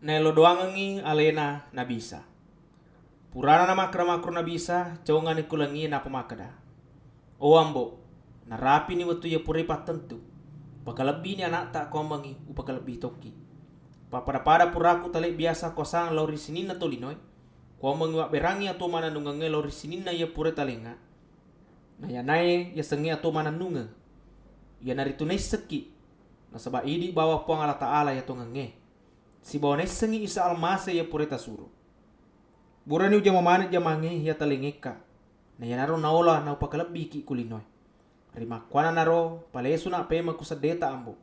Nelo doangangi alena nabisa. Purana na makro nabisa, cawangan ikulangi na pemakada. O ambo, narapi ni watu ya pure patentu. Pakalabi ni anak tak kombangi upakalabi toki. Papada puraku talik biasa kosang lauri sinina tolinoi. Kombangi wak berangi atau mana nungange lauri sinina ya pure talenga. Na ya nae ya sengi atau mana nunga. Ya naritunai seki. Na sabab idi bawa puang ala ta'ala ya tongange. Si bawa nesengi isa almase ya pure tasuru. Burani uja mamane jamange ya talengeka. Na ya naro naola na upakalabi ki kulinoi. Rima kwana naro palesu na pema kusadeta ambo.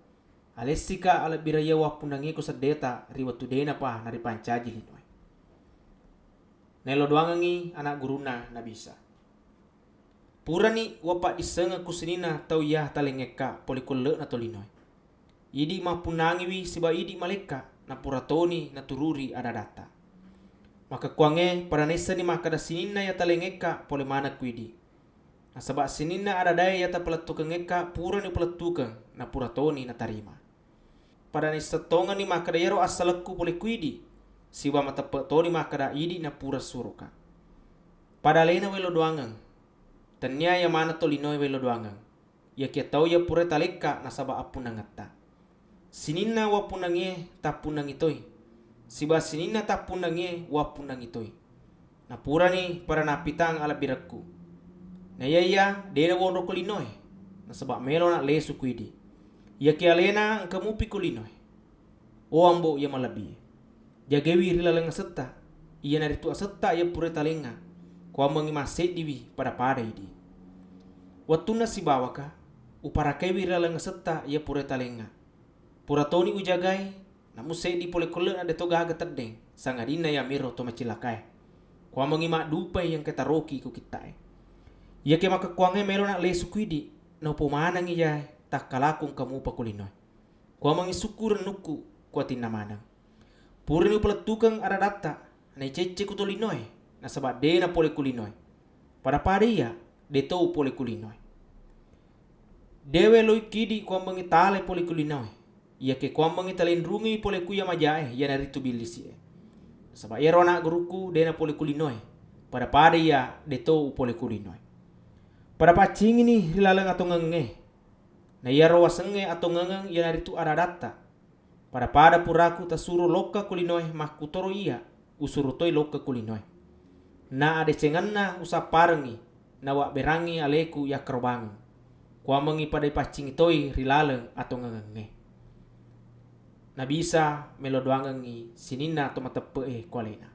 Alesika ala biraya wapundangi kusadeta riwatu dena pa nari pancaji linoi. Nelo doangangi anak guruna nabisa. Purani wapak disenga kusinina tau ya talengeka polikule na tolinoi. Idi mapunangi wi siba idi maleka na puratoni na tururi ada data. Maka kuange pada nesa ni maka da sinina ya talengeka pole mana kuidi. Na sabab sinina ada daya yata peletukang eka pura ni peletukang na pura toni na tarima. Pada ni setonga ni maka dayaro asalaku boleh kuidi. Siwa mata petoni maka da idi na pura suruka. Pada lena welo doangang. Tanya ya mana tolinoi welo doangang. Ya kia tau ya pura taleka na sabab apun ngata. Sinina wapunange tapunang itoi. Siwa sinina tapunange wapunang itoi. Na pura ni para napitang ala biraku. Na iya dena wonro kulinoi. Na sabab melo na lesu kuidi. Ya ki alena kamupi kulinoi. O ambo ya malabi. Jagewi rila lenga seta. Iya naritu aseta ya pure talenga. Kwa mangi maset diwi pada idi. Watuna si bawaka. Uparakewi rila lenga seta ya pure talenga. Pura toni ujagai. Namu sedi pole kule na deto gaga terdeng. Sangadina ya miro to macilakai. Kwa mangi mak dupai yang ketaroki ku kitai. Ya ke maka kuange melo nak lesu kuidi na upomana ngi ya tak kalakung kamu pakulinoi. Kwa mangi syukur nuku kwa tina mana. Purini upeletukang ada data na cece kutolinoi na sabab de na pole kulinoi. Pada ya de tau pole kulinoi. Dewe loi kidi kwa mangi tale pole kulinoi. Ya ke kwa mangi talen rungi pole kuya majae ya naritu bilisi. Sabab ero anak guruku de na pole kulinoi. Pada ya de tau pole kulinoi. Pada pacing ini hilalang atau ngenge. Na iya rawa senge atau ngengeng ia naritu ada data. Pada puraku tasuru loka kulinoi mah kutoro iya usurutoi loka kulinoi. Na ade cenganna usaparengi na wak berangi aleku ya kerobang. Kwa mengi pada pacing itoi hilalang atau ngenge. Na bisa melodoangangi sinina atau matepe kualena.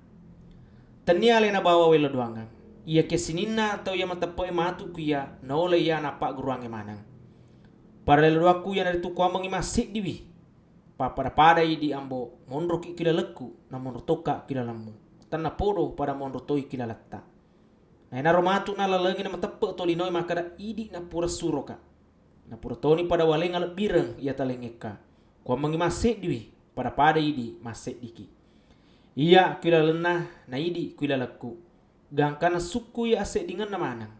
Tania lena bawa welodoangang. Ia kesinina atau ia matapoe matu kuya naole ia napak guruange manang. Para lelo aku yang dari tu kuamang masik diwi. Pada di ambo mondro ki kila leku na mondro toka kila lamu. Tanna podo pada mondro toi kila latta. Na ina romatu na lalengi na matape tolinoi makada idi na pura suroka. Na pura toni pada walenga lebireng ia talengeka. Kuamang masik diwi pada idi masik diki. Ia kila lenah na idi kila leku. Gangkana suku ya asek dengan namanang.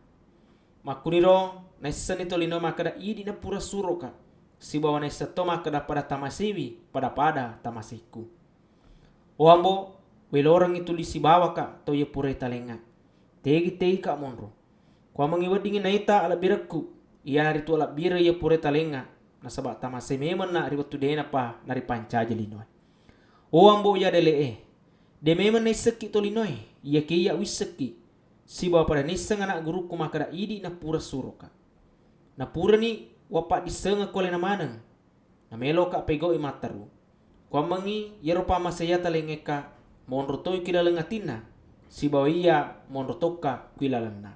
Makuniro na isa nito lino makada idi na pura suroka. Si bawa na isa to makada pada tamasiwi pada tamasiku. O ambo welorang itu li si bawa ka to ya pura talenga. Tegi ka monro. Kwa mangiwadingin na ita ala biraku. Iya naritu ala bira ya pura talenga. Na sabak tamasememan na riwatu dena pa nari pancaja linoy. O ambo ya dele de meman na isaki to linoy. Ia kia wisaki si bawa pada nisang anak guru ku makada idi na pura suroka. Na pura ni wapak disenga kole na manang. Na melo ka pego i mataru. Kwa mangi yero pa masayata lengeka monro toi kila lengatina si bawa ia monro toka kila lenna.